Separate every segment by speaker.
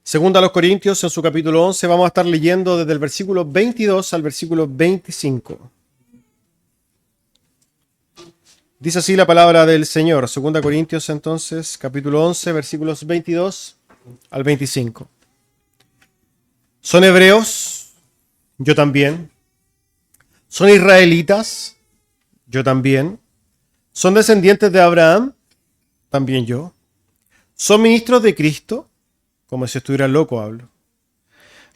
Speaker 1: Segunda a los Corintios, en su capítulo 11, vamos a estar leyendo desde el versículo 22 al versículo 25. Dice así la palabra del Señor. Segunda Corintios, entonces, capítulo 11, versículos 22 al 25. ¿Son hebreos? Yo también. ¿Son israelitas? Yo también. ¿Son descendientes de Abraham? También yo. ¿Son ministros de Cristo? Como si estuviera loco hablo.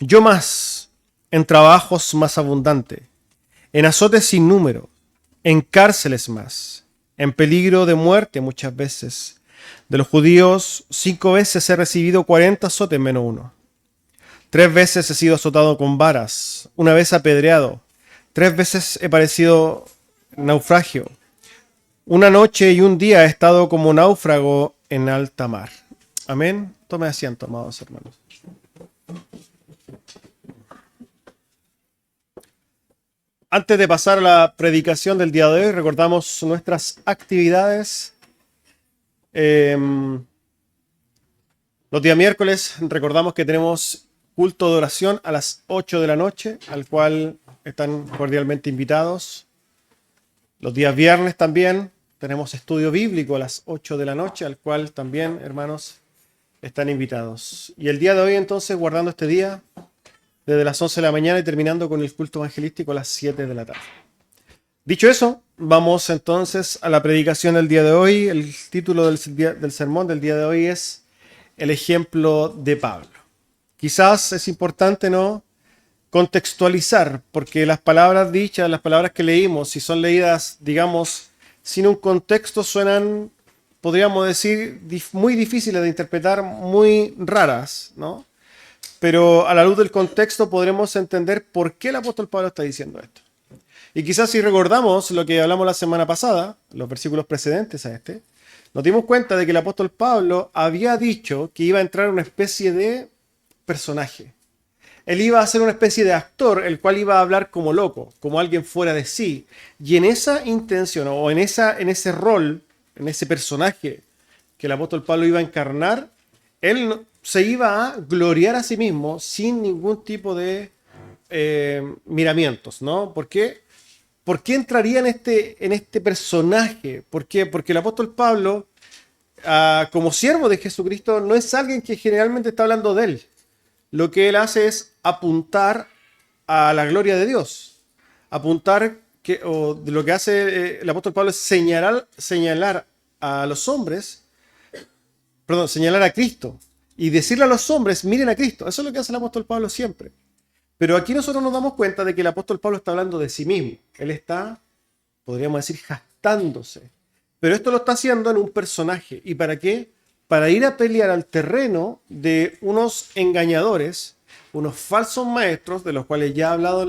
Speaker 1: Yo más, en trabajos más abundante, en azotes sin número, en cárceles más, en peligro de muerte muchas veces. De los judíos, 5 veces he recibido 40 azotes menos uno. 3 veces he sido azotado con varas, 1 vez apedreado, 3 veces he padecido naufragio. 1 noche y 1 día he estado como náufrago en alta mar. Amén. Tome asiento, amados hermanos. Antes de pasar a la predicación del día de hoy, recordamos nuestras actividades. Los días miércoles recordamos que tenemos culto de oración a las 8 de la noche, al cual están cordialmente invitados. Los días viernes también tenemos estudio bíblico a las 8 de la noche, al cual también, hermanos, están invitados. Y el día de hoy, entonces, guardando este día, desde las 11 de la mañana y terminando con el culto evangelístico a las 7 de la tarde. Dicho eso, vamos entonces a la predicación del día de hoy. El título del sermón del día de hoy es El ejemplo de Pablo. Quizás es importante, ¿no?, contextualizar, porque las palabras dichas, las palabras que leímos, si son leídas, digamos, sin un contexto, suenan, podríamos decir, muy difíciles de interpretar, muy raras, ¿no? Pero a la luz del contexto podremos entender por qué el apóstol Pablo está diciendo esto. Y quizás si recordamos lo que hablamos la semana pasada, los versículos precedentes a este, nos dimos cuenta de que el apóstol Pablo había dicho que iba a entrar una especie de personaje. Él iba a ser una especie de actor, el cual iba a hablar como loco, como alguien fuera de sí. Y en esa intención, o en ese rol, en ese personaje que el apóstol Pablo iba a encarnar, él se iba a gloriar a sí mismo sin ningún tipo de miramientos, ¿no? ¿Por qué? ¿Por qué entraría en este personaje? ¿Por qué? Porque el apóstol Pablo, como siervo de Jesucristo, no es alguien que generalmente está hablando de él. Lo que él hace es apuntar a la gloria de Dios. Apuntar, de lo que hace el apóstol Pablo es señalar a los hombres, señalar a Cristo. Y decirle a los hombres, miren a Cristo. Eso es lo que hace el apóstol Pablo siempre. Pero aquí nosotros nos damos cuenta de que el apóstol Pablo está hablando de sí mismo. Él está, podríamos decir, jactándose. Pero esto lo está haciendo en un personaje. ¿Y para qué? Para ir a pelear al terreno de unos engañadores, unos falsos maestros, de los cuales ya he hablado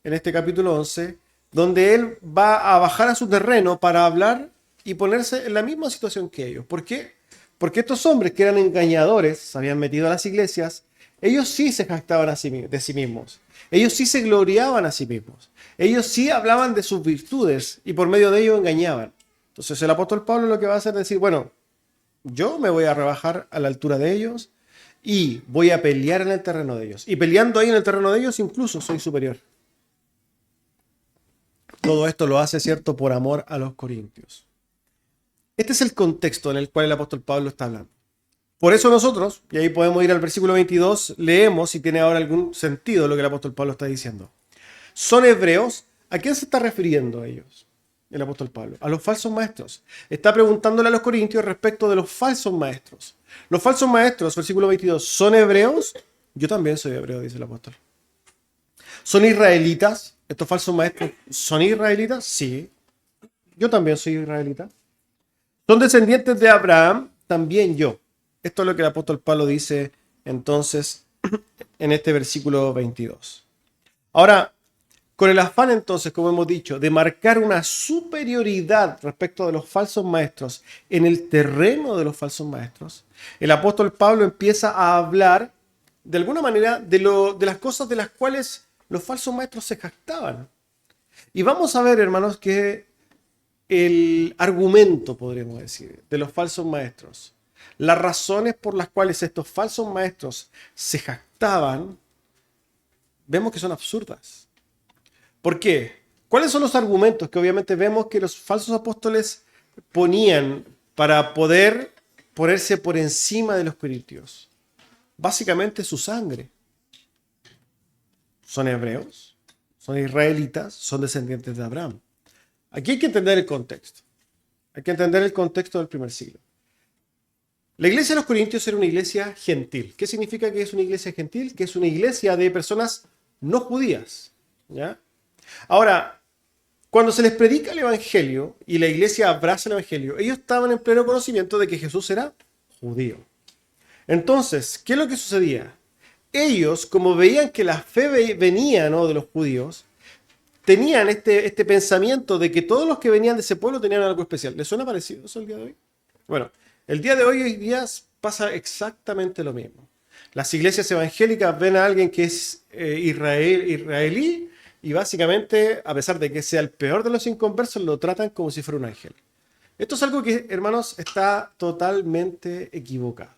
Speaker 1: en este capítulo 11, donde él va a bajar a su terreno para hablar y ponerse en la misma situación que ellos. ¿Por qué? Porque estos hombres que eran engañadores, se habían metido a las iglesias, ellos sí se jactaban de sí mismos. Ellos sí se gloriaban a sí mismos. Ellos sí hablaban de sus virtudes y por medio de ello engañaban. Entonces el apóstol Pablo lo que va a hacer es decir, bueno, yo me voy a rebajar a la altura de ellos y voy a pelear en el terreno de ellos. Y peleando ahí en el terreno de ellos incluso soy superior. Todo esto lo hace, ¿cierto?, por amor a los corintios. Este es el contexto en el cual el apóstol Pablo está hablando. Por eso nosotros, y ahí podemos ir al versículo 22, leemos si tiene ahora algún sentido lo que el apóstol Pablo está diciendo. ¿Son hebreos? ¿A quién se está refiriendo a ellos el apóstol Pablo? A los falsos maestros. Está preguntándole a los corintios respecto de los falsos maestros. Los falsos maestros, versículo 22, ¿son hebreos? Yo también soy hebreo, dice el apóstol. ¿Son israelitas? ¿Estos falsos maestros son israelitas? Sí. Yo también soy israelita. ¿Son descendientes de Abraham? También yo. Esto es lo que el apóstol Pablo dice entonces en este versículo 22. Ahora, con el afán entonces, como hemos dicho, de marcar una superioridad respecto de los falsos maestros en el terreno de los falsos maestros, el apóstol Pablo empieza a hablar de alguna manera de las cosas de las cuales los falsos maestros se jactaban. Y vamos a ver, hermanos, que el argumento, podríamos decir, de los falsos maestros Las razones por las cuales estos falsos maestros se jactaban, vemos que son absurdas. ¿Por qué? ¿Cuáles son los argumentos que obviamente vemos que los falsos apóstoles ponían para poder ponerse por encima de los corintios? Básicamente su sangre. Son hebreos, son israelitas, son descendientes de Abraham. Aquí hay que entender el contexto. Hay que entender el contexto del primer siglo. La iglesia de los corintios era una iglesia gentil. ¿Qué significa que es una iglesia gentil? Que es una iglesia de personas no judías. ¿Ya? Ahora, cuando se les predica el evangelio y la iglesia abraza el evangelio, ellos estaban en pleno conocimiento de que Jesús era judío. Entonces, ¿qué es lo que sucedía? Ellos, como veían que la fe venía, ¿no?, de los judíos, tenían este pensamiento de que todos los que venían de ese pueblo tenían algo especial. ¿Les suena parecido eso el día de hoy? Bueno, el día de hoy día pasa exactamente lo mismo. Las iglesias evangélicas ven a alguien que es israelí y básicamente, a pesar de que sea el peor de los inconversos, lo tratan como si fuera un ángel. Esto es algo que, hermanos, está totalmente equivocado,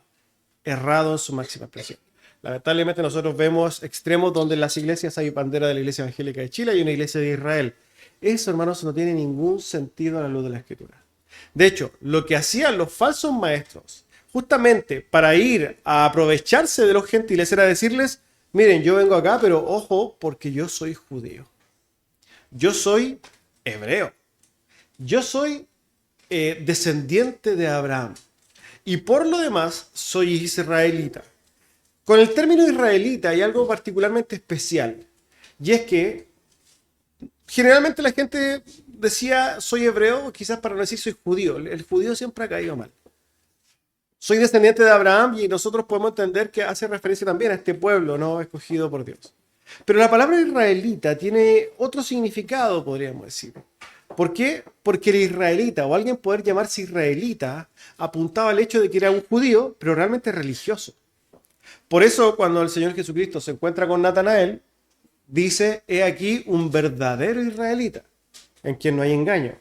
Speaker 1: errado en su máxima expresión. Lamentablemente nosotros vemos extremos donde en las iglesias hay bandera de la Iglesia Evangélica de Chile y una iglesia de Israel. Eso, hermanos, no tiene ningún sentido a la luz de la Escritura. De hecho, lo que hacían los falsos maestros, justamente para ir a aprovecharse de los gentiles, era decirles: miren, yo vengo acá, pero ojo, porque yo soy judío. Yo soy hebreo. Yo soy descendiente de Abraham. Y por lo demás, soy israelita. Con el término israelita hay algo particularmente especial. Y es que generalmente la gente decía soy hebreo, quizás para no decir soy judío. El judío siempre ha caído mal. Soy descendiente de Abraham y nosotros podemos entender que hace referencia también a este pueblo, ¿no?, escogido por Dios. Pero la palabra israelita tiene otro significado, podríamos decir. ¿Por qué? Porque el israelita, o alguien poder llamarse israelita, apuntaba al hecho de que era un judío, pero realmente religioso. Por eso, cuando el Señor Jesucristo se encuentra con Natanael, dice: he aquí un verdadero israelita, en quien no hay engaño.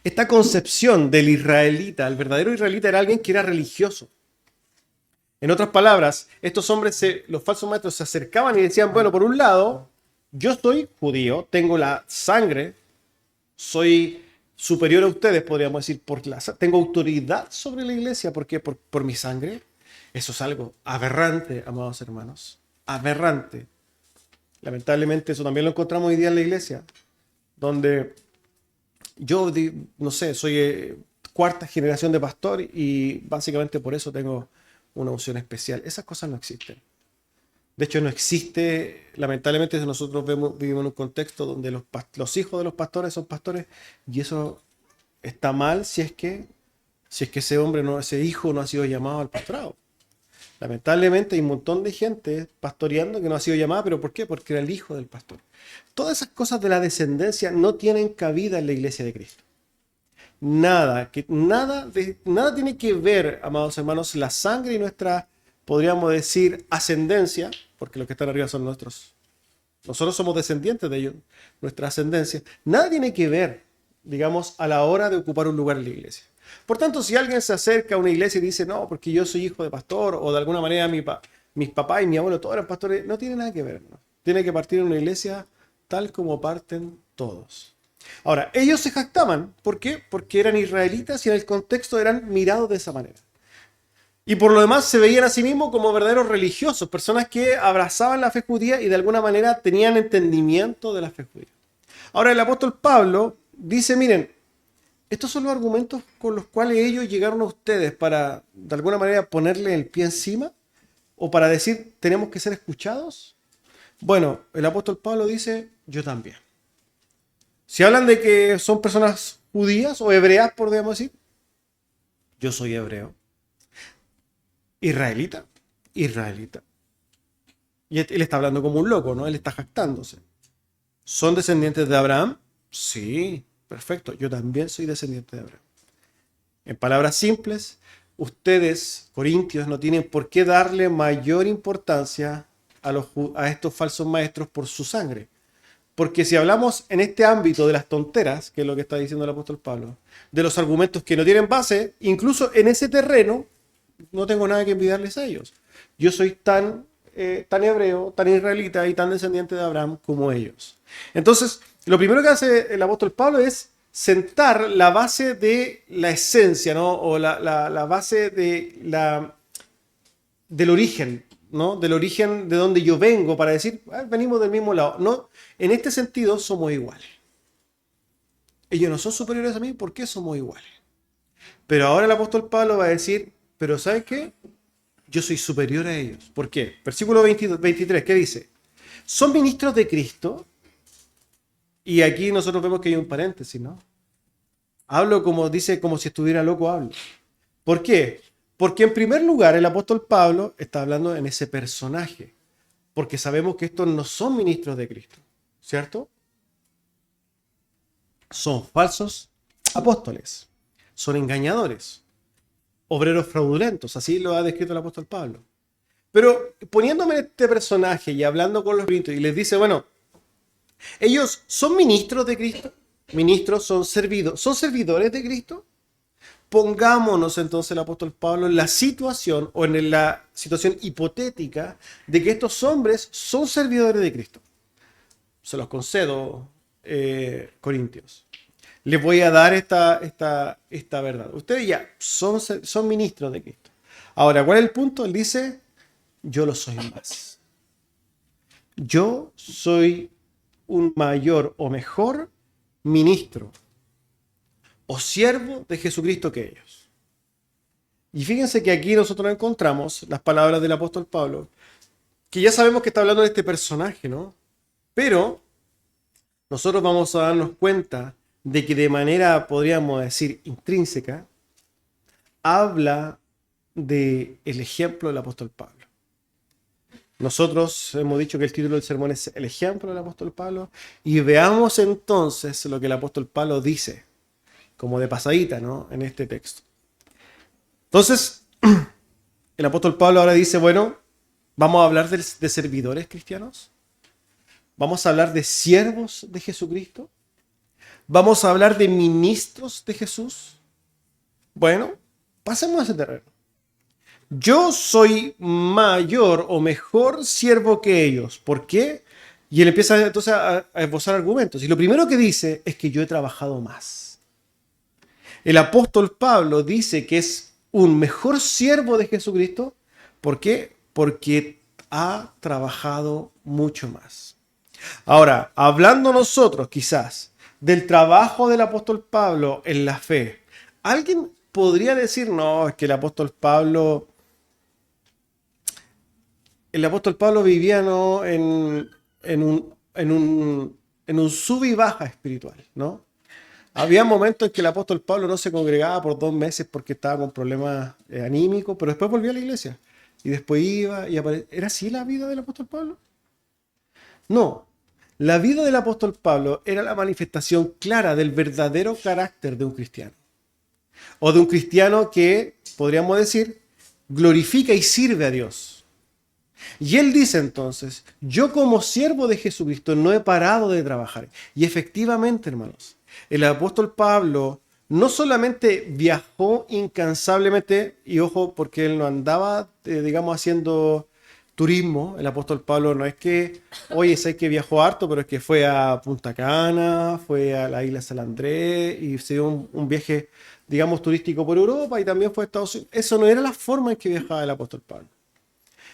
Speaker 1: Esta concepción del israelita, el verdadero israelita, era alguien que era religioso. En otras palabras, estos hombres, los falsos maestros, se acercaban y decían: bueno, por un lado, yo soy judío, tengo la sangre, soy superior a ustedes, podríamos decir, tengo autoridad sobre la iglesia. ¿Por qué? Por mi sangre. Eso es algo aberrante, amados hermanos. Aberrante. Lamentablemente eso también lo encontramos hoy día en la iglesia, donde yo, no sé, soy cuarta generación de pastor y básicamente por eso tengo una unción especial. Esas cosas no existen. De hecho, no existe, lamentablemente nosotros vivimos en un contexto donde los hijos de los pastores son pastores y eso está mal si es que ese hijo no ha sido llamado al pastorado. Lamentablemente hay un montón de gente pastoreando que no ha sido llamada, ¿pero por qué? Porque era el hijo del pastor. Todas esas cosas de la descendencia no tienen cabida en la iglesia de Cristo. Nada tiene que ver, amados hermanos, la sangre y nuestra, podríamos decir, ascendencia, porque los que están arriba son nuestros. Nosotros somos descendientes de ellos, nuestra ascendencia. Nada tiene que ver, digamos, a la hora de ocupar un lugar en la iglesia. Por tanto, si alguien se acerca a una iglesia y dice: no, porque yo soy hijo de pastor, o de alguna manera mis papás y mi abuelo todos eran pastores, no tiene nada que ver, ¿no? Tiene que partir en una iglesia tal como parten todos. Ahora, ellos se jactaban. ¿Por qué? Porque eran israelitas y en el contexto eran mirados de esa manera. Y por lo demás se veían a sí mismos como verdaderos religiosos, personas que abrazaban la fe judía y de alguna manera tenían entendimiento de la fe judía. Ahora el apóstol Pablo dice: miren, estos son los argumentos con los cuales ellos llegaron a ustedes para, de alguna manera, ponerle el pie encima o para decir: tenemos que ser escuchados. Bueno, el apóstol Pablo dice: yo también. Si hablan de que son personas judías o hebreas, podríamos decir, yo soy hebreo. Israelita. Y él está hablando como un loco, ¿no? Él está jactándose. ¿Son descendientes de Abraham? Sí. Perfecto, yo también soy descendiente de Abraham. En palabras simples, ustedes, corintios, no tienen por qué darle mayor importancia a estos falsos maestros por su sangre. Porque si hablamos en este ámbito de las tonteras, que es lo que está diciendo el apóstol Pablo, de los argumentos que no tienen base, incluso en ese terreno, no tengo nada que envidiarles a ellos. Yo soy tan hebreo, tan israelita y tan descendiente de Abraham como ellos. Entonces, lo primero que hace el apóstol Pablo es sentar la base de la esencia, ¿no? O la base del origen, ¿no? Del origen de donde yo vengo, para decir, venimos del mismo lado. No, en este sentido somos iguales. Ellos no son superiores a mí, ¿por qué somos iguales? Pero ahora el apóstol Pablo va a decir, pero ¿sabes qué? Yo soy superior a ellos. ¿Por qué? Versículo 23, ¿qué dice? Son ministros de Cristo. Y aquí nosotros vemos que hay un paréntesis, ¿no? Hablo como dice, como si estuviera loco, hablo. ¿Por qué? Porque en primer lugar el apóstol Pablo está hablando en ese personaje. Porque sabemos que estos no son ministros de Cristo, ¿cierto? Son falsos apóstoles. Son engañadores. Obreros fraudulentos, así lo ha descrito el apóstol Pablo. Pero poniéndome en este personaje y hablando con los corintios y les dice, bueno, ellos son ministros de Cristo, ministros son servidores de Cristo. Pongámonos entonces el apóstol Pablo en la situación o en la situación hipotética de que estos hombres son servidores de Cristo. Se los concedo, corintios. Les voy a dar esta verdad. Ustedes ya son ministros de Cristo. Ahora, ¿cuál es el punto? Él dice, yo lo soy más. Yo soy un mayor o mejor ministro o siervo de Jesucristo que ellos. Y fíjense que aquí nosotros encontramos las palabras del apóstol Pablo, que ya sabemos que está hablando de este personaje, ¿no? Pero nosotros vamos a darnos cuenta de que de manera, podríamos decir, intrínseca, habla del ejemplo del apóstol Pablo. Nosotros hemos dicho que el título del sermón es el ejemplo del apóstol Pablo, y veamos entonces lo que el apóstol Pablo dice, como de pasadita, ¿no? En este texto. Entonces, el apóstol Pablo ahora dice, bueno, vamos a hablar de servidores cristianos, vamos a hablar de siervos de Jesucristo, vamos a hablar de ministros de Jesús. Bueno, pasemos a ese terreno. Yo soy mayor o mejor siervo que ellos. ¿Por qué? Y él empieza entonces a esbozar argumentos. Y lo primero que dice es que yo he trabajado más. El apóstol Pablo dice que es un mejor siervo de Jesucristo. ¿Por qué? Porque ha trabajado mucho más. Ahora, hablando nosotros quizás del trabajo del apóstol Pablo en la fe, alguien podría decir, no, es que el apóstol Pablo vivía, ¿no? en un sub y baja espiritual, ¿no? Había momentos en que el apóstol Pablo no se congregaba por 2 meses porque estaba con problemas anímicos, pero después volvía a la iglesia. Y después iba y aparecía. ¿Era así la vida del apóstol Pablo? No. La vida del apóstol Pablo era la manifestación clara del verdadero carácter de un cristiano. O de un cristiano que, podríamos decir, glorifica y sirve a Dios. Y él dice entonces, yo como siervo de Jesucristo no he parado de trabajar. Y efectivamente, hermanos, el apóstol Pablo no solamente viajó incansablemente, y ojo, porque él no andaba, digamos, haciendo turismo. El apóstol Pablo no es que, oye, sé que viajó harto, pero es que fue a Punta Cana, fue a la isla San Andrés y se dio un viaje, digamos, turístico por Europa y también fue a Estados Unidos. Eso no era la forma en que viajaba el apóstol Pablo.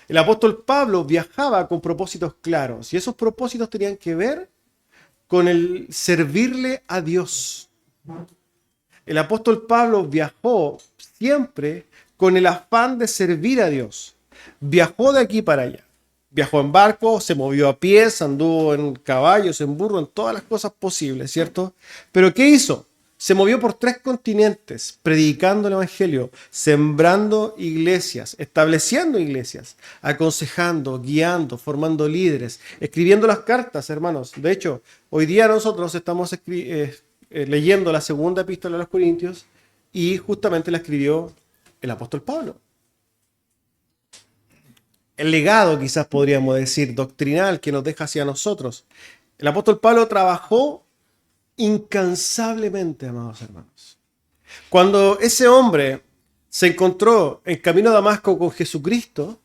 Speaker 1: El apóstol Pablo viajaba con propósitos claros y esos propósitos tenían que ver con el servirle a Dios. El apóstol Pablo viajó siempre con el afán de servir a Dios. Viajó de aquí para allá. Viajó en barco, se movió a pies, anduvo en caballos, en burro, en todas las cosas posibles, ¿cierto? Pero ¿qué hizo? Se movió por 3 continentes, predicando el evangelio, sembrando iglesias, estableciendo iglesias, aconsejando, guiando, formando líderes, escribiendo las cartas, hermanos. De hecho, hoy día nosotros estamos leyendo la segunda epístola a los Corintios y justamente la escribió el apóstol Pablo. El legado, quizás podríamos decir, doctrinal que nos deja hacia nosotros El apóstol Pablo trabajó incansablemente, amados hermanos. Cuando ese hombre se encontró en camino a Damasco con Jesucristo,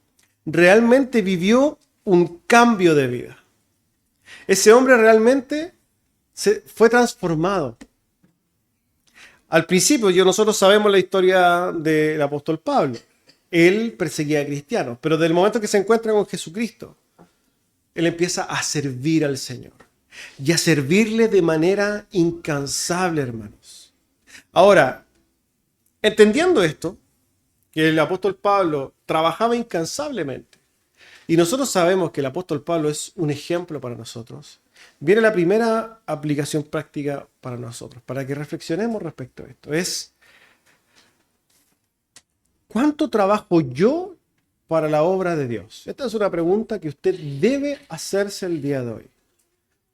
Speaker 1: realmente vivió un cambio de vida. Ese hombre realmente fue transformado. Al principio, nosotros sabemos la historia del apóstol Pablo. Él perseguía a cristianos, pero del momento que se encuentra con Jesucristo, él empieza a servir al Señor y a servirle de manera incansable, hermanos. Ahora, entendiendo esto, que el apóstol Pablo trabajaba incansablemente, y nosotros sabemos que el apóstol Pablo es un ejemplo para nosotros, viene la primera aplicación práctica para nosotros, para que reflexionemos respecto a esto. Es, ¿cuánto trabajo yo para la obra de Dios? Esta es una pregunta que usted debe hacerse el día de hoy.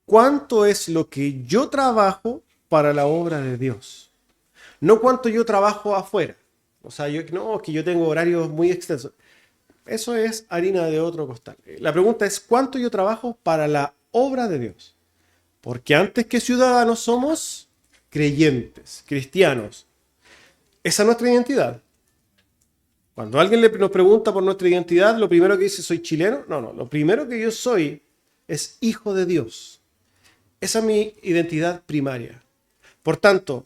Speaker 1: ¿Cuánto es lo que yo trabajo para la obra de Dios? No cuánto yo trabajo afuera. O sea, que yo tengo horarios muy extensos. Eso es harina de otro costal. La pregunta es, ¿cuánto yo trabajo para la obra de Dios? Porque antes que ciudadanos somos creyentes, cristianos. Esa es nuestra identidad. Cuando alguien nos pregunta por nuestra identidad, lo primero que dice, ¿soy chileno? No. Lo primero que yo soy es hijo de Dios. Esa es mi identidad primaria. Por tanto,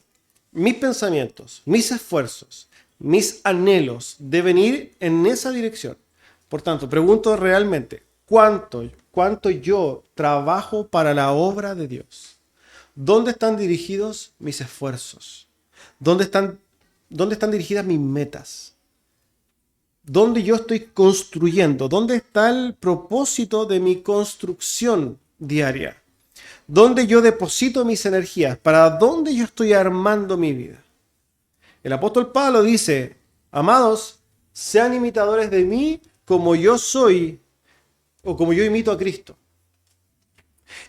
Speaker 1: mis pensamientos, mis esfuerzos, mis anhelos deben ir en esa dirección. Por tanto, pregunto realmente, ¿cuánto yo trabajo para la obra de Dios? ¿Dónde están dirigidos mis esfuerzos? ¿Dónde están dirigidas mis metas? ¿Dónde yo estoy construyendo? ¿Dónde está el propósito de mi construcción diaria? ¿Dónde yo deposito mis energías? ¿Para dónde yo estoy armando mi vida? El apóstol Pablo dice, amados, sean imitadores de mí como yo soy o como yo imito a Cristo.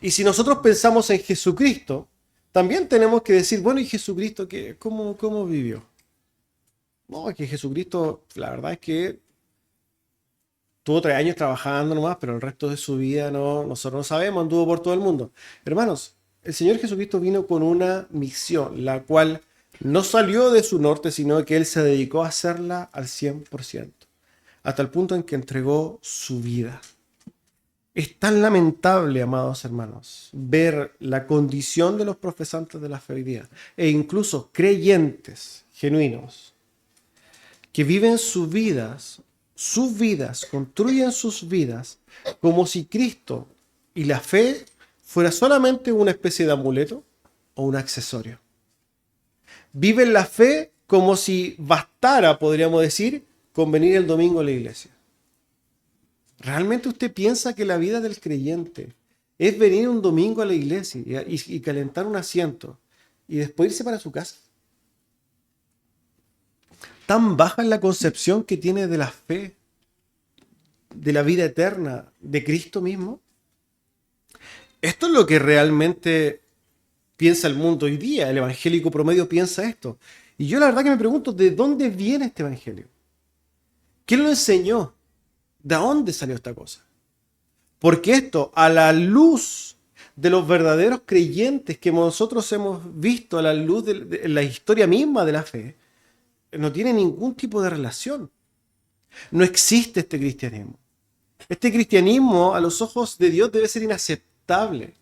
Speaker 1: Y si nosotros pensamos en Jesucristo, también tenemos que decir, bueno, ¿y Jesucristo cómo vivió? No, es que Jesucristo, la verdad es que tuvo 3 años trabajando nomás, pero el resto de su vida nosotros no sabemos, anduvo por todo el mundo. Hermanos, el Señor Jesucristo vino con una misión, la cual no salió de su norte, sino que Él se dedicó a hacerla al 100%, hasta el punto en que entregó su vida. Es tan lamentable, amados hermanos, ver la condición de los profesantes de la fe hoy día, e incluso creyentes genuinos, que viven sus vidas, construyen sus vidas como si Cristo y la fe fuera solamente una especie de amuleto o un accesorio. Viven la fe como si bastara, podríamos decir, con venir el domingo a la iglesia. ¿Realmente usted piensa que la vida del creyente es venir un domingo a la iglesia y calentar un asiento y después irse para su casa? Tan baja es la concepción que tiene de la fe, de la vida eterna, de Cristo mismo. Esto es lo que realmente piensa el mundo hoy día. El evangélico promedio piensa esto. Y yo la verdad que me pregunto, ¿de dónde viene este evangelio? ¿Quién lo enseñó? ¿De dónde salió esta cosa? Porque esto, a la luz de los verdaderos creyentes que nosotros hemos visto, a la luz de la historia misma de la fe, no tiene ningún tipo de relación. No existe este cristianismo. Este cristianismo, a los ojos de Dios, debe ser inaceptable.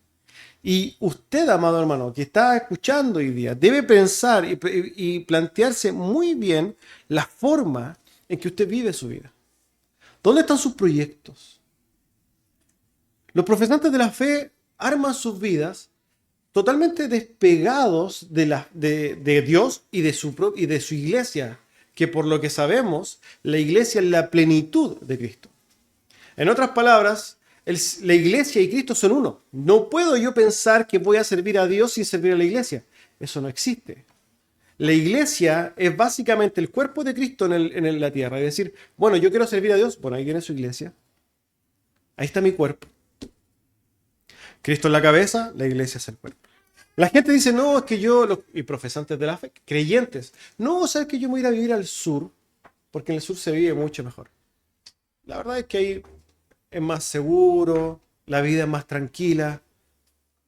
Speaker 1: Y usted, amado hermano, que está escuchando hoy día, debe pensar y plantearse muy bien la forma en que usted vive su vida. ¿Dónde están sus proyectos? Los profesantes de la fe arman sus vidas totalmente despegados de Dios y de su iglesia, que por lo que sabemos, la iglesia es la plenitud de Cristo. En otras palabras, la iglesia y Cristo son uno. No puedo yo pensar que voy a servir a Dios sin servir a la iglesia. Eso no existe. La iglesia es básicamente el cuerpo de Cristo en la tierra. Es decir, bueno, yo quiero servir a Dios. Bueno, ahí viene su iglesia. Ahí está mi cuerpo. Cristo es la cabeza, la iglesia es el cuerpo. La gente dice, no, es que y profesantes de la fe, creyentes, no, sabes que yo me voy a ir a vivir al sur, porque en el sur se vive mucho mejor. La verdad es que ahí es más seguro, la vida es más tranquila.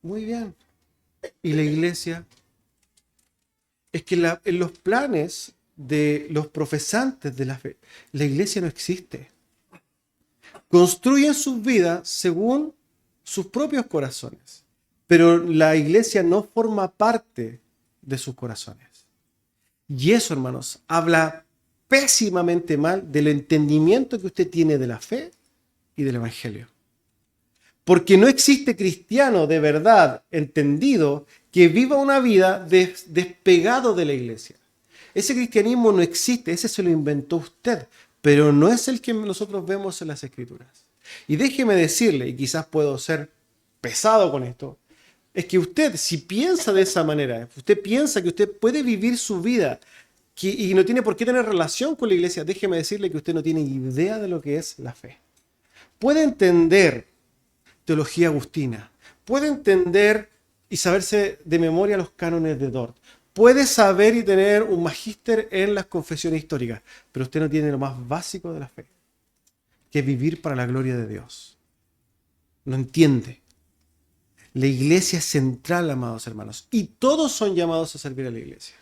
Speaker 1: Muy bien. ¿Y la iglesia? Es que en los planes de los profesantes de la fe, la iglesia no existe. Construyen sus vidas según sus propios corazones, pero la iglesia no forma parte de sus corazones. Y eso, hermanos, habla pésimamente mal del entendimiento que usted tiene de la fe y del evangelio. Porque no existe cristiano de verdad entendido que viva una vida despegado de la iglesia. Ese cristianismo no existe, ese se lo inventó usted, pero no es el que nosotros vemos en las Escrituras. Y déjeme decirle, y quizás puedo ser pesado con esto, es que usted, si piensa de esa manera, usted piensa que usted puede vivir su vida y no tiene por qué tener relación con la iglesia, déjeme decirle que usted no tiene idea de lo que es la fe. Puede entender teología agustina, puede entender y saberse de memoria los cánones de Dort, puede saber y tener un magíster en las confesiones históricas, pero usted no tiene lo más básico de la fe, que es vivir para la gloria de Dios. No entiende. La iglesia es central, amados hermanos, y todos son llamados a servir a la iglesia.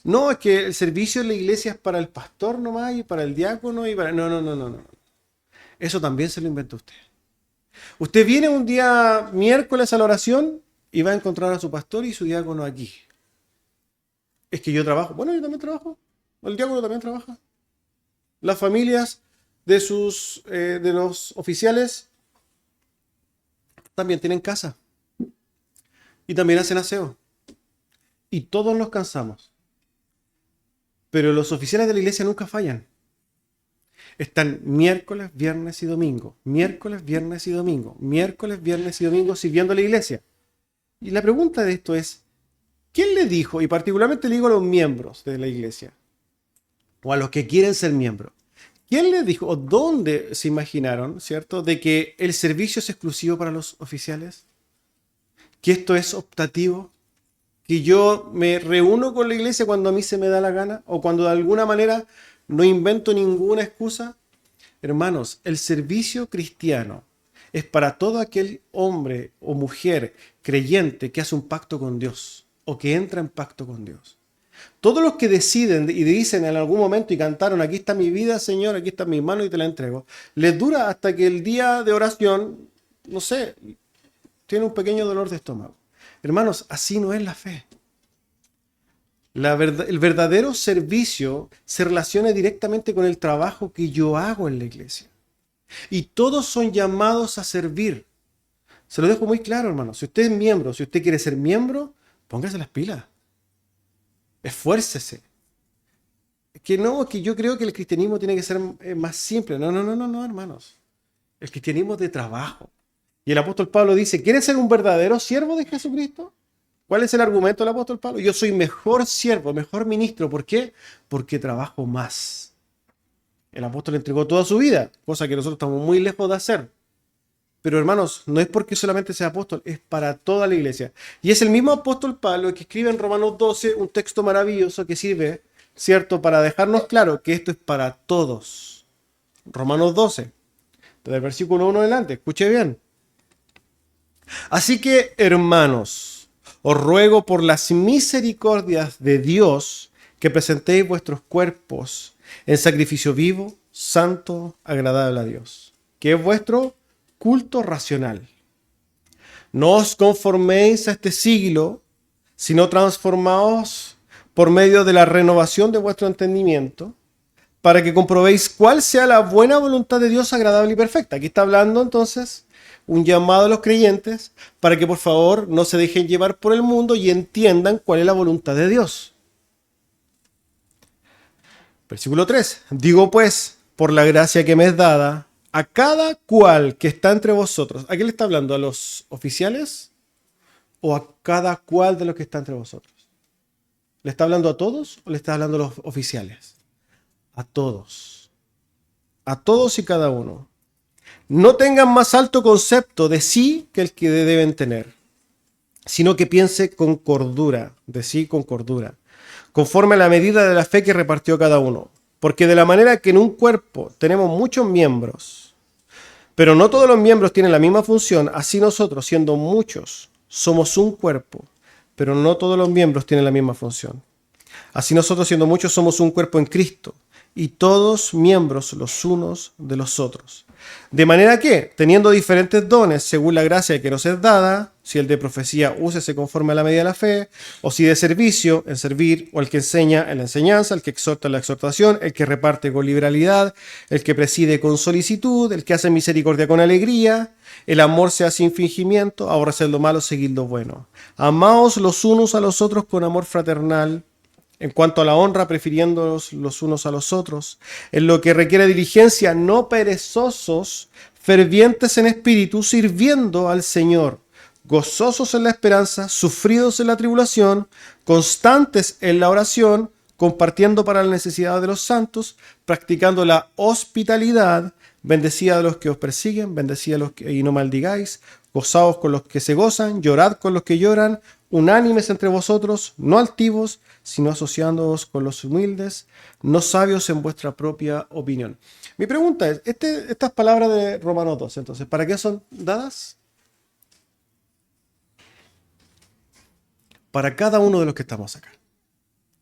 Speaker 1: No, es que el servicio de la iglesia es para el pastor nomás y para el diácono y para... No. Eso también se lo inventó usted. Usted viene un día miércoles a la oración y va a encontrar a su pastor y su diácono aquí. Es que yo trabajo. Bueno, yo también trabajo. El diácono también trabaja. Las familias de los oficiales también tienen casa. Y también hacen aseo. Y todos nos cansamos. Pero los oficiales de la iglesia nunca fallan. Están miércoles, viernes y domingo. Miércoles, viernes y domingo. Miércoles, viernes y domingo sirviendo a la iglesia. Y la pregunta de esto es, ¿quién le dijo, y particularmente le digo a los miembros de la iglesia, o a los que quieren ser miembros, quién les dijo, o dónde se imaginaron, ¿cierto?, de que el servicio es exclusivo para los oficiales? ¿Que esto es optativo? ¿Que yo me reúno con la iglesia cuando a mí se me da la gana? ¿O cuando de alguna manera no invento ninguna excusa? Hermanos, el servicio cristiano es para todo aquel hombre o mujer creyente que hace un pacto con Dios o que entra en pacto con Dios. Todos los que deciden y dicen en algún momento y cantaron, aquí está mi vida, Señor, aquí está mi mano y te la entrego, les dura hasta que el día de oración, no sé, tiene un pequeño dolor de estómago. Hermanos, así no es la fe. El verdadero servicio se relaciona directamente con el trabajo que yo hago en la iglesia. Y todos son llamados a servir. Se lo dejo muy claro, hermano. Si usted es miembro, si usted quiere ser miembro, póngase las pilas. Esfuércese. Que yo creo que el cristianismo tiene que ser más simple. No, hermanos. El cristianismo es de trabajo. Y el apóstol Pablo dice, ¿quieres ser un verdadero siervo de Jesucristo? ¿Cuál es el argumento del apóstol Pablo? Yo soy mejor siervo, mejor ministro. ¿Por qué? Porque trabajo más. El apóstol entregó toda su vida, cosa que nosotros estamos muy lejos de hacer. Pero hermanos, no es porque solamente sea apóstol, es para toda la iglesia. Y es el mismo apóstol Pablo que escribe en Romanos 12 un texto maravilloso que sirve, ¿cierto?, para dejarnos claro que esto es para todos. Romanos 12, desde el versículo 1 adelante, escuche bien. Así que, hermanos, os ruego por las misericordias de Dios que presentéis vuestros cuerpos en sacrificio vivo, santo, agradable a Dios, que es vuestro culto racional. No os conforméis a este siglo, sino transformaos por medio de la renovación de vuestro entendimiento, para que comprobéis cuál sea la buena voluntad de Dios agradable y perfecta. Aquí está hablando entonces un llamado a los creyentes para que por favor no se dejen llevar por el mundo y entiendan cuál es la voluntad de Dios. Versículo 3. Digo pues, por la gracia que me es dada, a cada cual que está entre vosotros. ¿A quién le está hablando? ¿A los oficiales? ¿O a cada cual de los que está entre vosotros? ¿Le está hablando a todos o le está hablando a los oficiales? A todos. A todos y cada uno. No tengan más alto concepto de sí que el que deben tener, sino que piense con cordura, de sí con cordura, conforme a la medida de la fe que repartió cada uno. Porque de la manera que en un cuerpo tenemos muchos miembros, pero no todos los miembros tienen la misma función, así nosotros, siendo muchos, somos un cuerpo, pero no todos los miembros tienen la misma función. Así nosotros, siendo muchos, somos un cuerpo en Cristo, y todos miembros los unos de los otros. De manera que, teniendo diferentes dones según la gracia que nos es dada, si el de profecía, úsese conforme a la medida de la fe, o si de servicio, en servir, o el que enseña en la enseñanza, el que exhorta en la exhortación, el que reparte con liberalidad, el que preside con solicitud, el que hace misericordia con alegría, el amor sea sin fingimiento, aborrecer lo malo, seguir lo bueno. Amaos los unos a los otros con amor fraternal. En cuanto a la honra, prefiriéndolos los unos a los otros. En lo que requiere diligencia, no perezosos, fervientes en espíritu, sirviendo al Señor, gozosos en la esperanza, sufridos en la tribulación, constantes en la oración, compartiendo para la necesidad de los santos, practicando la hospitalidad, bendecid a los que os persiguen, bendecid a los que y no maldigáis, gozaos con los que se gozan, llorad con los que lloran, unánimes entre vosotros, no altivos, sino asociándoos con los humildes, no sabios en vuestra propia opinión. Mi pregunta es, estas palabras de Romanos 12, entonces, ¿para qué son dadas? Para cada uno de los que estamos acá.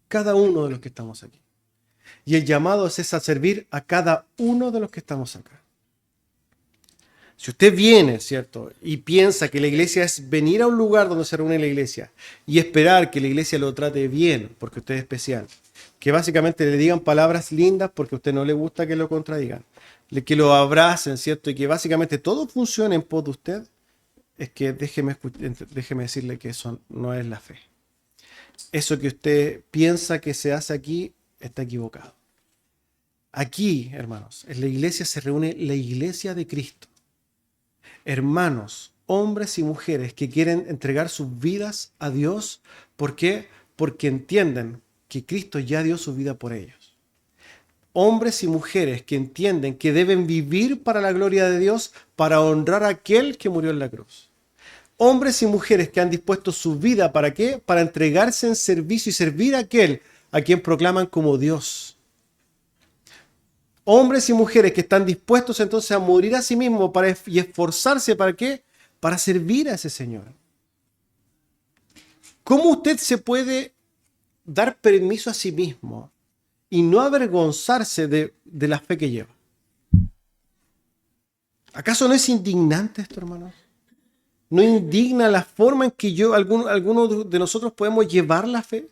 Speaker 1: Cada uno de los que estamos aquí. Y el llamado es a servir a cada uno de los que estamos acá. Si usted viene, ¿cierto? Y piensa que la iglesia es venir a un lugar donde se reúne la iglesia y esperar que la iglesia lo trate bien porque usted es especial, que básicamente le digan palabras lindas porque a usted no le gusta que lo contradigan, que lo abracen, ¿cierto? Y que básicamente todo funcione en pos de usted, es que déjeme decirle que eso no es la fe. Eso que usted piensa que se hace aquí está equivocado. Aquí, hermanos, en la iglesia se reúne la iglesia de Cristo. Hermanos, hombres y mujeres que quieren entregar sus vidas a Dios. ¿Por qué? Porque entienden que Cristo ya dio su vida por ellos. Hombres y mujeres que entienden que deben vivir para la gloria de Dios, para honrar a aquel que murió en la cruz. Hombres y mujeres que han dispuesto su vida, ¿para qué? Para entregarse en servicio y servir a aquel a quien proclaman como Dios. Hombres y mujeres que están dispuestos entonces a morir a sí mismos y esforzarse, ¿para qué? Para servir a ese Señor. ¿Cómo usted se puede dar permiso a sí mismo y no avergonzarse de la fe que lleva? ¿Acaso no es indignante esto, hermanos? ¿No indigna la forma en que algunos de nosotros podemos llevar la fe?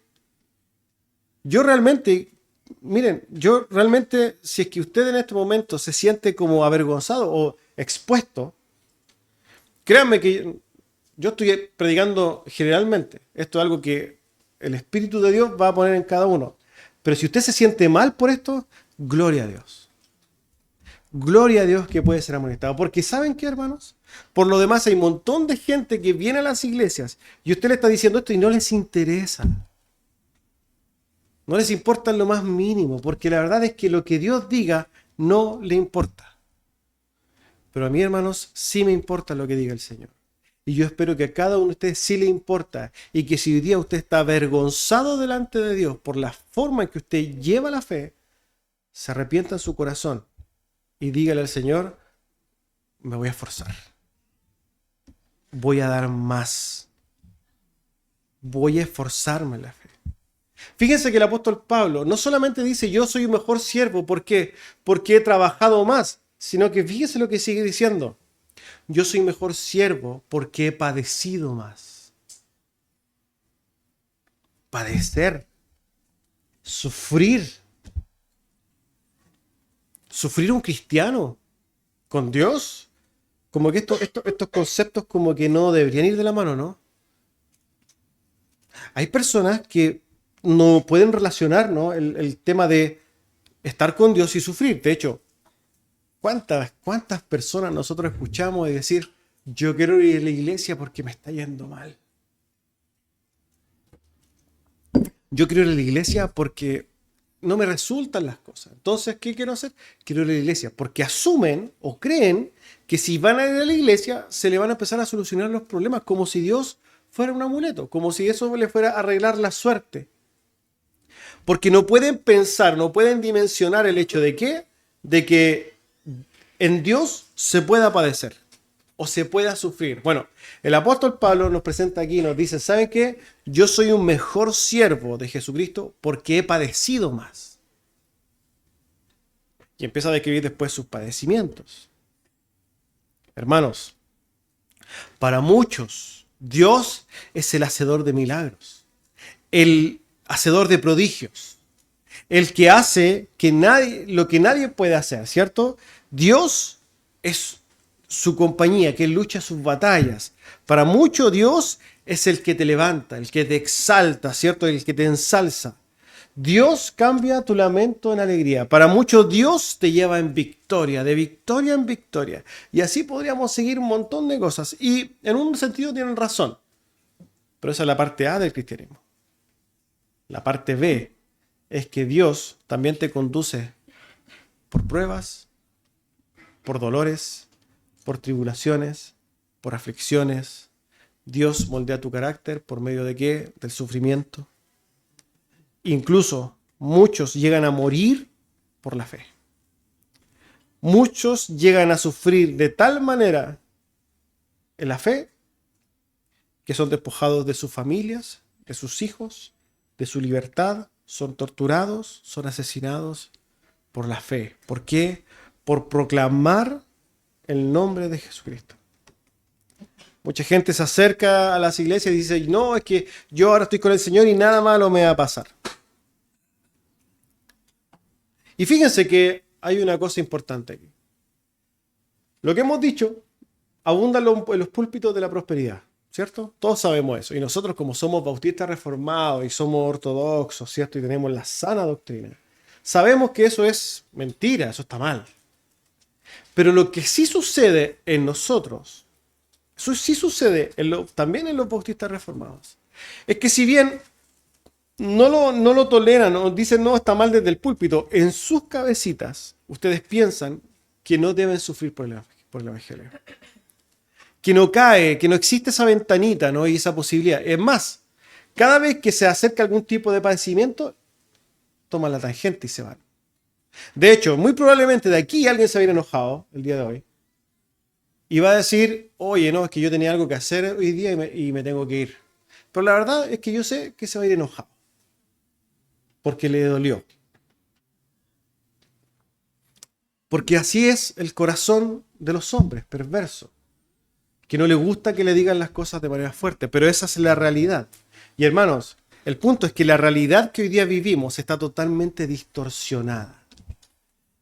Speaker 1: Miren, yo realmente, si es que usted en este momento se siente como avergonzado o expuesto, créanme que yo estoy predicando generalmente. Esto es algo que el Espíritu de Dios va a poner en cada uno. Pero si usted se siente mal por esto, gloria a Dios. Gloria a Dios que puede ser amonestado. Porque ¿saben qué, hermanos? Por lo demás hay un montón de gente que viene a las iglesias y usted le está diciendo esto y no les interesa. No les importa en lo más mínimo, porque la verdad es que lo que Dios diga no le importa. Pero a mí, hermanos, sí me importa lo que diga el Señor. Y yo espero que a cada uno de ustedes sí le importa y que si hoy día usted está avergonzado delante de Dios por la forma en que usted lleva la fe, se arrepienta en su corazón y dígale al Señor, me voy a esforzar. Voy a dar más. Voy a esforzarme en la fe. Fíjense que el apóstol Pablo no solamente dice yo soy un mejor siervo, ¿por qué? Porque he trabajado más, sino que fíjense lo que sigue diciendo. Yo soy mejor siervo porque he padecido más. Padecer. Sufrir. Sufrir un cristiano con Dios. Como que estos conceptos como que no deberían ir de la mano, ¿no? Hay personas que no pueden relacionar, ¿no? el tema de estar con Dios y sufrir. De hecho, ¿cuántas personas nosotros escuchamos de decir, yo quiero ir a la iglesia porque me está yendo mal? Yo quiero ir a la iglesia porque no me resultan las cosas. Entonces, ¿qué quiero hacer? Quiero ir a la iglesia porque asumen o creen que si van a ir a la iglesia se le van a empezar a solucionar los problemas, como si Dios fuera un amuleto, como si eso le fuera a arreglar la suerte. Porque no pueden pensar, no pueden dimensionar el hecho de que en Dios se pueda padecer. o se pueda sufrir. Bueno, el apóstol Pablo nos presenta aquí y nos dice, ¿saben qué? Yo soy un mejor siervo de Jesucristo porque he padecido más. Y empieza a describir después sus padecimientos. Hermanos, para muchos, Dios es el hacedor de milagros, el hacedor de prodigios, el que hace lo que nadie puede hacer, ¿cierto? Dios es su compañía, que lucha sus batallas. Para muchos Dios es el que te levanta, el que te exalta, ¿cierto? El que te ensalza. Dios cambia tu lamento en alegría. Para muchos Dios te lleva en victoria, de victoria en victoria. Y así podríamos seguir un montón de cosas. Y en un sentido tienen razón. Pero esa es la parte A del cristianismo. La parte B es que Dios también te conduce por pruebas, por dolores, por tribulaciones, por aflicciones. Dios moldea tu carácter por medio de ¿qué? Del sufrimiento. Incluso muchos llegan a morir por la fe. Muchos llegan a sufrir de tal manera en la fe que son despojados de sus familias, de sus hijos, de su libertad, son torturados, son asesinados por la fe. ¿Por qué? Por proclamar el nombre de Jesucristo. Mucha gente se acerca a las iglesias y dice, no, es que yo ahora estoy con el Señor y nada malo me va a pasar. Y fíjense que hay una cosa importante aquí. Lo que hemos dicho abunda en los púlpitos de la prosperidad, ¿cierto? Todos sabemos eso. Y nosotros como somos bautistas reformados y somos ortodoxos, ¿cierto? Y tenemos la sana doctrina, sabemos que eso es mentira, eso está mal. Pero lo que sí sucede en nosotros, eso sí sucede también en los bautistas reformados, es que si bien no lo toleran, o dicen no, está mal desde el púlpito, en sus cabecitas ustedes piensan que no deben sufrir por el Evangelio. Que no cae, que no existe esa ventanita, ¿no? Y esa posibilidad. Es más, cada vez que se acerca algún tipo de padecimiento, toman la tangente y se van. De hecho, muy probablemente de aquí alguien se va a ir enojado el día de hoy y va a decir, oye, no, es que yo tenía algo que hacer hoy día y me tengo que ir. Pero la verdad es que yo sé que se va a ir enojado porque le dolió. Porque así es el corazón de los hombres, perverso, que no le gusta que le digan las cosas de manera fuerte, pero esa es la realidad. Y hermanos, el punto es que la realidad que hoy día vivimos está totalmente distorsionada.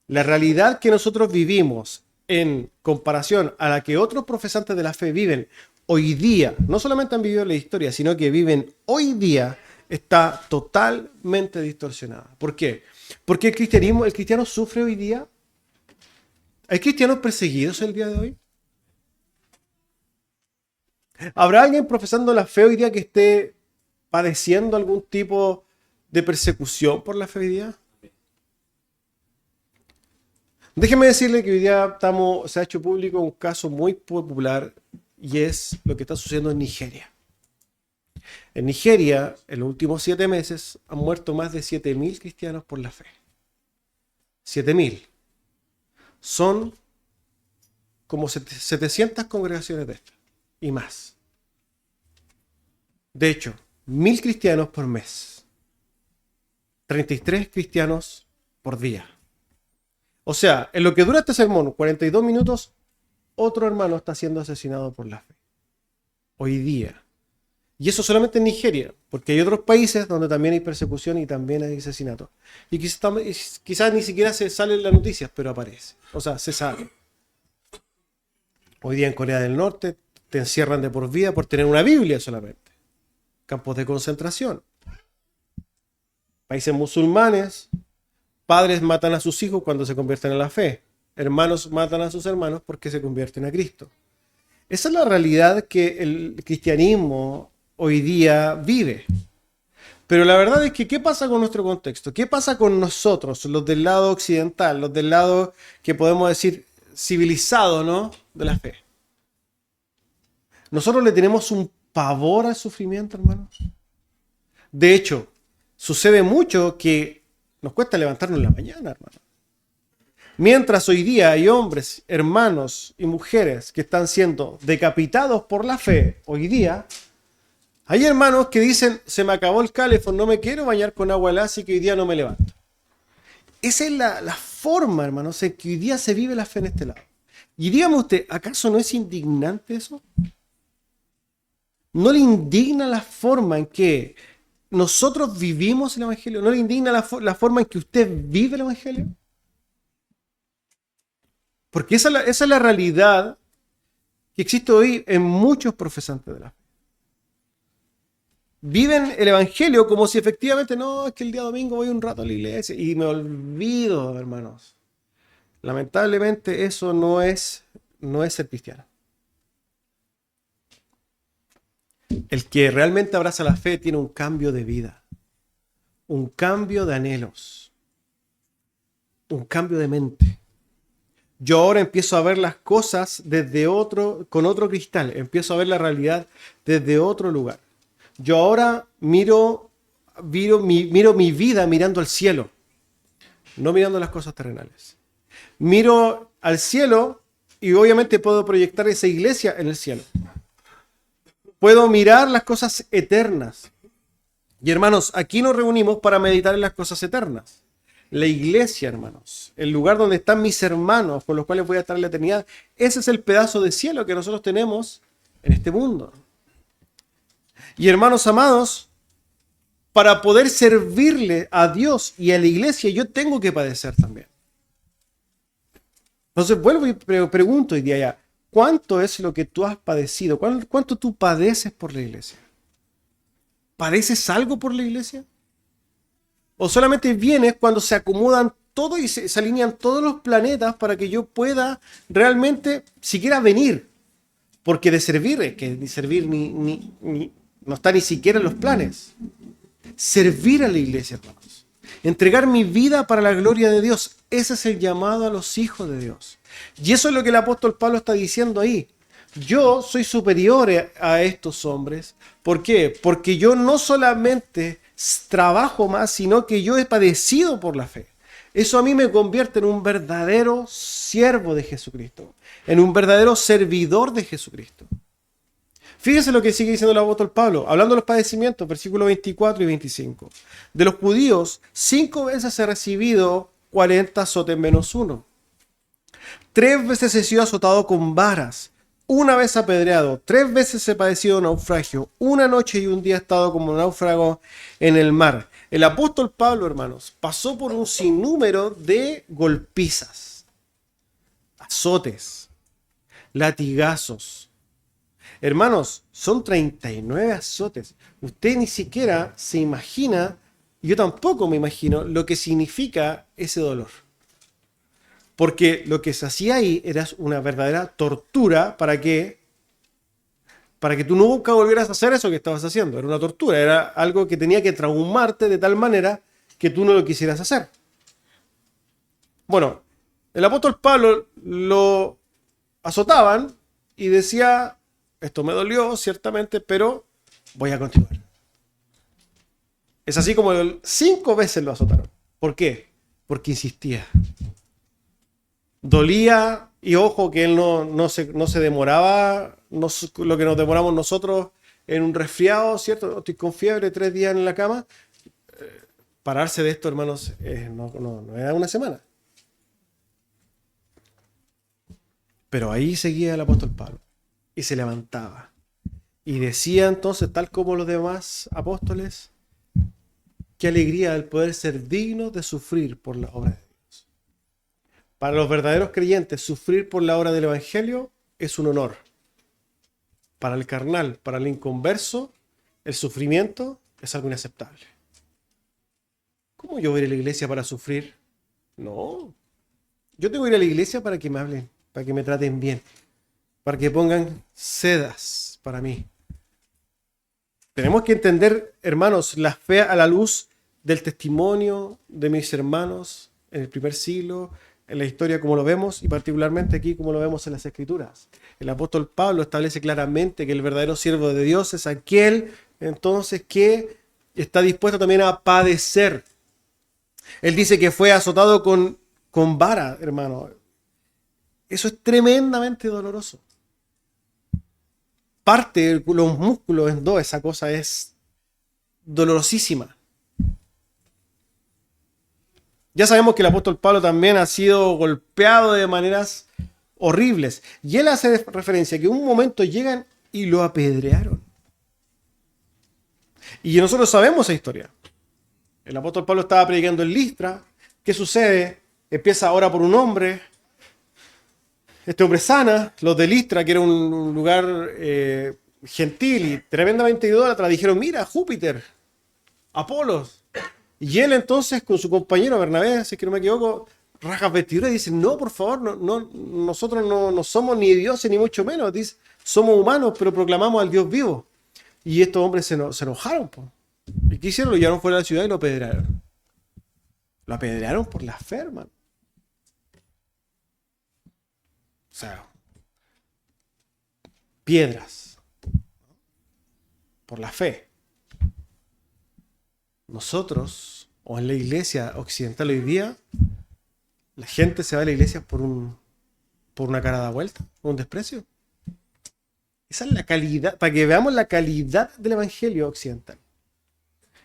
Speaker 1: La realidad que nosotros vivimos en comparación a la que otros profesantes de la fe viven hoy día, no solamente han vivido la historia, sino que viven hoy día, está totalmente distorsionada. ¿Por qué? Porque el cristiano sufre hoy día. ¿Hay cristianos perseguidos el día de hoy? ¿Habrá alguien profesando la fe hoy día que esté padeciendo algún tipo de persecución por la fe hoy día? Déjeme decirle que hoy día se ha hecho público un caso muy popular y es lo que está sucediendo en Nigeria. En Nigeria, en los últimos 7 meses, han muerto más de 7.000 cristianos por la fe. 7.000. Son como 700 congregaciones de estas y más. De hecho, 1.000 cristianos por mes. 33 cristianos por día. O sea, en lo que dura este sermón, 42 minutos, otro hermano está siendo asesinado por la fe. Hoy día. Y eso solamente en Nigeria, porque hay otros países donde también hay persecución y también hay asesinato. Y quizás ni siquiera se sale en las noticias, pero aparece. O sea, se sabe. Hoy día en Corea del Norte te encierran de por vida por tener una Biblia solamente. Campos de concentración. Países musulmanes, padres matan a sus hijos cuando se convierten en la fe. Hermanos matan a sus hermanos porque se convierten a Cristo. Esa es la realidad que el cristianismo hoy día vive. Pero la verdad es que ¿qué pasa con nuestro contexto? ¿Qué pasa con nosotros, los del lado occidental, los del lado que podemos decir civilizado, ¿no? De la fe? Nosotros le tenemos un pavor al sufrimiento, hermanos. De hecho, sucede mucho que nos cuesta levantarnos en la mañana, hermano. Mientras hoy día hay hombres, hermanos y mujeres que están siendo decapitados por la fe, hoy día, hay hermanos que dicen, se me acabó el calefón, no me quiero bañar con agua helada, así que hoy día no me levanto. Esa es la forma, hermanos, en que hoy día se vive la fe en este lado. Y dígame usted, ¿acaso no es indignante eso? ¿No le indigna la forma en que nosotros vivimos el Evangelio? ¿No le indigna la forma en que usted vive el Evangelio? Porque esa es la realidad que existe hoy en muchos profesantes de la fe. Viven el Evangelio como si efectivamente, no, es que el día domingo voy un rato a la iglesia y me olvido, hermanos. Lamentablemente eso no es ser cristiano. El que realmente abraza la fe tiene un cambio de vida, un cambio de anhelos, un cambio de mente. Yo ahora empiezo a ver las cosas con otro cristal, empiezo a ver la realidad desde otro lugar. Yo ahora miro mi vida mirando al cielo, no mirando las cosas terrenales. Miro al cielo y obviamente puedo proyectar esa iglesia en el cielo. Puedo mirar las cosas eternas. Y hermanos, aquí nos reunimos para meditar en las cosas eternas. La iglesia, hermanos, el lugar donde están mis hermanos, con los cuales voy a estar en la eternidad, ese es el pedazo de cielo que nosotros tenemos en este mundo. Y hermanos amados, para poder servirle a Dios y a la iglesia, yo tengo que padecer también. Entonces vuelvo y pregunto hoy día ya, ¿cuánto es lo que tú has padecido? ¿Cuánto tú padeces por la iglesia? ¿Padeces algo por la iglesia? ¿O solamente vienes cuando se acomodan todo y se alinean todos los planetas para que yo pueda realmente siquiera venir? Porque de servir, que ni servir no está ni siquiera en los planes. Servir a la iglesia, hermanos. Entregar mi vida para la gloria de Dios. Ese es el llamado a los hijos de Dios. Y eso es lo que el apóstol Pablo está diciendo ahí. Yo soy superior a estos hombres. ¿Por qué? Porque yo no solamente trabajo más, sino que yo he padecido por la fe. Eso a mí me convierte en un verdadero siervo de Jesucristo, en un verdadero servidor de Jesucristo. Fíjense lo que sigue diciendo el apóstol Pablo, hablando de los padecimientos, versículos 24 y 25. De los judíos, 5 veces he recibido 40 azotes menos 1. 3 veces he sido azotado con varas. 1 vez apedreado, 3 veces he padecido naufragio, 1 noche y 1 día he estado como náufrago en el mar. El apóstol Pablo, hermanos, pasó por un sinnúmero de golpizas, azotes, latigazos. Hermanos, son 39 azotes. Usted ni siquiera se imagina, yo tampoco me imagino, lo que significa ese dolor. Porque lo que se hacía ahí era una verdadera tortura para que tú nunca volvieras a hacer eso que estabas haciendo. Era una tortura, era algo que tenía que traumarte de tal manera que tú no lo quisieras hacer. Bueno, el apóstol Pablo lo azotaban y decía, esto me dolió ciertamente, pero voy a continuar. Es así como 5 veces lo azotaron. ¿Por qué? Porque insistía. Dolía, y ojo que él no se demoraba, lo que nos demoramos nosotros en un resfriado, ¿cierto? Estoy con fiebre 3 días en la cama. Pararse de esto, hermanos, no era una semana. Pero ahí seguía el apóstol Pablo y se levantaba. Y decía entonces, tal como los demás apóstoles, qué alegría el poder ser digno de sufrir por la obra de Dios. Para los verdaderos creyentes, sufrir por la obra del Evangelio es un honor. Para el carnal, para el inconverso, el sufrimiento es algo inaceptable. ¿Cómo yo voy a ir a la iglesia para sufrir? No. Yo tengo que ir a la iglesia para que me hablen, para que me traten bien, para que pongan sedas para mí. Tenemos que entender, hermanos, la fe a la luz del testimonio de mis hermanos en el primer siglo, en la historia como lo vemos y particularmente aquí como lo vemos en las Escrituras. El apóstol Pablo establece claramente que el verdadero siervo de Dios es aquel entonces que está dispuesto también a padecer. Él dice que fue azotado con con vara, hermano. Eso es tremendamente doloroso. Parte los músculos en dos, esa cosa es dolorosísima. Ya sabemos que el apóstol Pablo también ha sido golpeado de maneras horribles. Y él hace referencia a que un momento llegan y lo apedrearon. Y nosotros sabemos esa historia. El apóstol Pablo estaba predicando en Listra. ¿Qué sucede? Empieza ahora por un hombre. Este hombre sana. Los de Listra, que era un lugar gentil y tremendamente idólatra, dijeron, mira, Júpiter, Apolos. Y él entonces, con su compañero Bernabé, si es que no me equivoco, rasga vestiduras y dice, no, por favor, nosotros no somos ni dioses ni mucho menos. Dice, somos humanos, pero proclamamos al Dios vivo. Y estos hombres se enojaron. Po. ¿Y qué hicieron? Lo llevaron fuera de la ciudad y lo apedrearon. Lo apedrearon por la fe, hermano. O sea, piedras. Por la fe. Nosotros, o en la iglesia occidental hoy día, la gente se va a la iglesia por una cara de vuelta, por un desprecio. Esa es la calidad, para que veamos la calidad del evangelio occidental.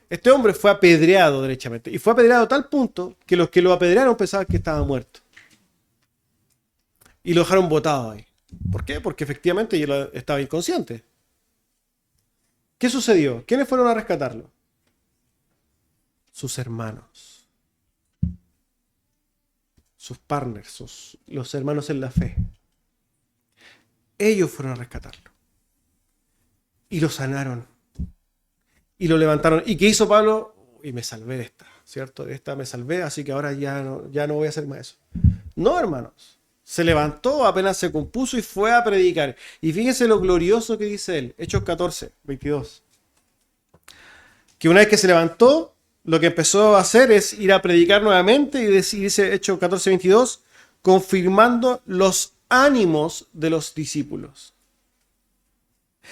Speaker 1: Este hombre fue apedreado derechamente, y fue apedreado a tal punto que los que lo apedrearon pensaban que estaba muerto. Y lo dejaron botado ahí. ¿Por qué? Porque efectivamente él estaba inconsciente. ¿Qué sucedió? ¿Quiénes fueron a rescatarlo? Sus hermanos. Sus partners, los hermanos en la fe. Ellos fueron a rescatarlo. Y lo sanaron. Y lo levantaron. ¿Y qué hizo Pablo? Y me salvé de esta, ¿cierto? De esta me salvé, así que ahora ya no voy a hacer más eso. No, hermanos. Se levantó, apenas se compuso y fue a predicar. Y fíjense lo glorioso que dice él. Hechos 14, 22. Que una vez que se levantó, lo que empezó a hacer es ir a predicar nuevamente y dice Hechos 14, 22, confirmando los ánimos de los discípulos,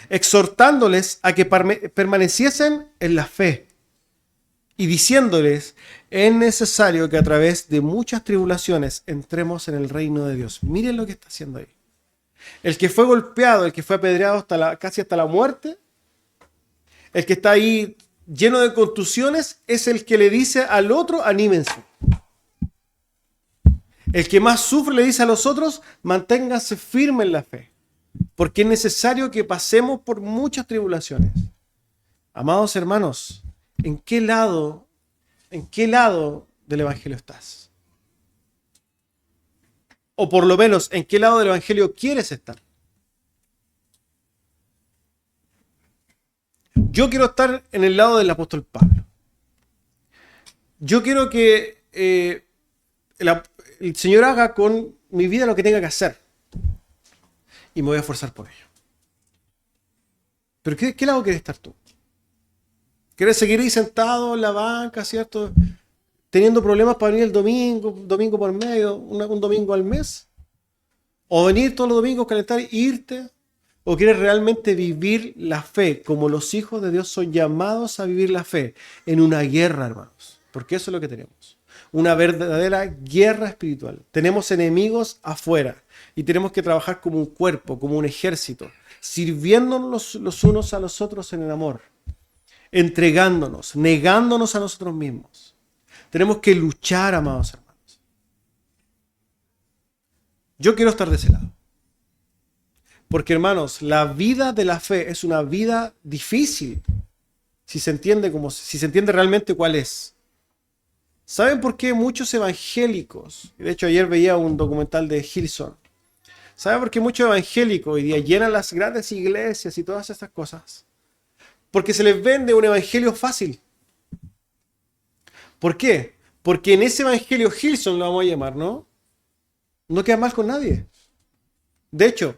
Speaker 1: exhortándoles a que permaneciesen en la fe y diciéndoles, es necesario que a través de muchas tribulaciones entremos en el reino de Dios. Miren lo que está haciendo ahí. El que fue golpeado, el que fue apedreado casi hasta la muerte, el que está ahí lleno de contusiones, es el que le dice al otro, anímense. El que más sufre le dice a los otros, manténganse firmes en la fe, porque es necesario que pasemos por muchas tribulaciones. Amados hermanos, ¿en qué lado del evangelio estás? O por lo menos, ¿en qué lado del evangelio quieres estar? Yo quiero estar en el lado del apóstol Pablo. Yo quiero que el Señor haga con mi vida lo que tenga que hacer. Y me voy a esforzar por ello. Pero ¿qué lado quieres estar tú? ¿Quieres seguir ahí sentado en la banca, cierto? Teniendo problemas para venir el domingo por medio, un domingo al mes. O venir todos los domingos, calentar e irte. ¿O quieres realmente vivir la fe como los hijos de Dios son llamados a vivir la fe? En una guerra, hermanos. Porque eso es lo que tenemos. Una verdadera guerra espiritual. Tenemos enemigos afuera. Y tenemos que trabajar como un cuerpo, como un ejército. Sirviéndonos los unos a los otros en el amor. Entregándonos, negándonos a nosotros mismos. Tenemos que luchar, amados hermanos. Yo quiero estar de ese lado. Porque, hermanos, la vida de la fe es una vida difícil. Si se entiende realmente cuál es. ¿Saben por qué muchos evangélicos? De hecho, ayer veía un documental de Hillsong. ¿Saben por qué muchos evangélicos hoy día llenan las grandes iglesias y todas estas cosas? Porque se les vende un evangelio fácil. ¿Por qué? Porque en ese evangelio Hillsong lo vamos a llamar, ¿no? No queda mal con nadie. De hecho,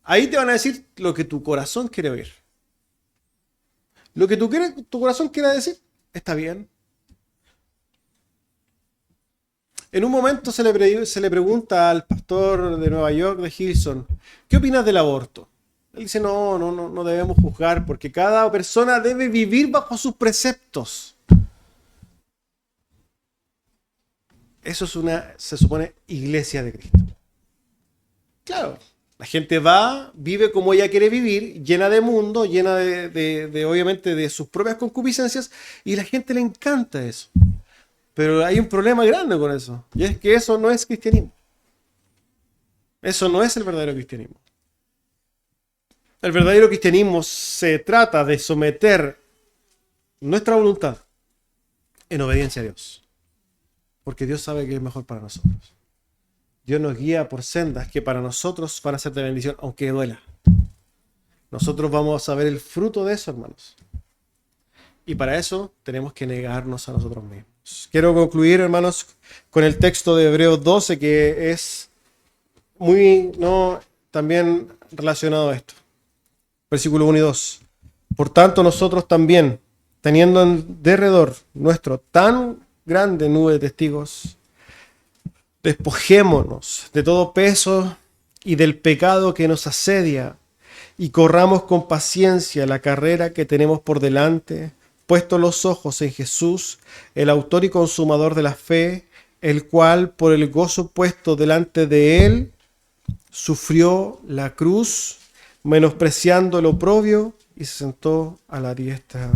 Speaker 1: ahí te van a decir lo que tu corazón quiere oír. Lo que tu corazón quiera decir, está bien. En un momento se le pregunta al pastor de Nueva York, de Hillsong, ¿qué opinas del aborto? Él dice, no debemos juzgar porque cada persona debe vivir bajo sus preceptos. Eso es se supone, iglesia de Cristo. Claro, la gente va, vive como ella quiere vivir, llena de mundo, llena obviamente, de sus propias concupiscencias, y la gente le encanta eso. Pero hay un problema grande con eso, y es que eso no es cristianismo. Eso no es el verdadero cristianismo. El verdadero cristianismo se trata de someter nuestra voluntad en obediencia a Dios, porque Dios sabe que es mejor para nosotros. Dios nos guía por sendas que para nosotros van a ser de bendición, aunque duela. Nosotros vamos a ver el fruto de eso, hermanos. Y para eso tenemos que negarnos a nosotros mismos. Quiero concluir, hermanos, con el texto de Hebreos 12, que es muy también relacionado a esto. Versículo 1 y 2. Por tanto, nosotros también, teniendo en derredor nuestro tan grande nube de testigos, despojémonos de todo peso y del pecado que nos asedia y corramos con paciencia la carrera que tenemos por delante, puestos los ojos en Jesús, el autor y consumador de la fe, el cual por el gozo puesto delante de él sufrió la cruz, menospreciando el oprobio, y se sentó a la diestra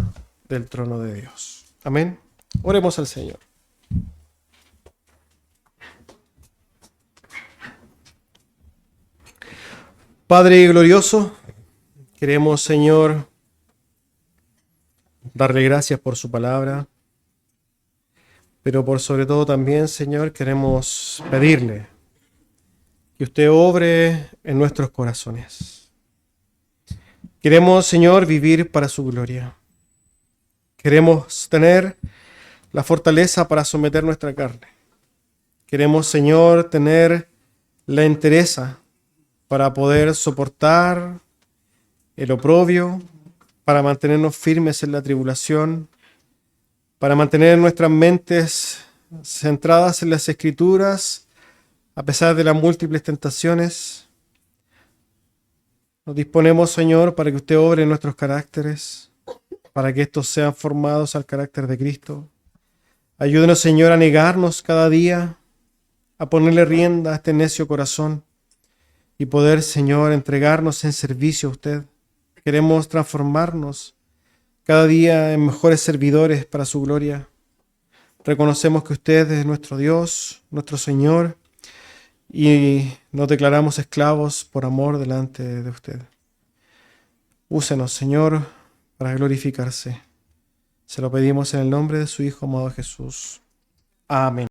Speaker 1: del trono de Dios. Amén. Oremos al Señor. Padre glorioso, queremos, Señor, darle gracias por su palabra, pero por sobre todo también, Señor, queremos pedirle que usted obre en nuestros corazones. Queremos, Señor, vivir para su gloria. Queremos tener la fortaleza para someter nuestra carne. Queremos, Señor, tener la entereza para poder soportar el oprobio, para mantenernos firmes en la tribulación, para mantener nuestras mentes centradas en las Escrituras, a pesar de las múltiples tentaciones. Nos disponemos, Señor, para que usted obre en nuestros caracteres, para que estos sean formados al carácter de Cristo. Ayúdenos, Señor, a negarnos cada día, a ponerle rienda a este necio corazón y poder, Señor, entregarnos en servicio a usted. Queremos transformarnos cada día en mejores servidores para su gloria. Reconocemos que usted es nuestro Dios, nuestro Señor, y nos declaramos esclavos por amor delante de usted. Úsenos, Señor, para glorificarse. Se lo pedimos en el nombre de su Hijo amado Jesús. Amén.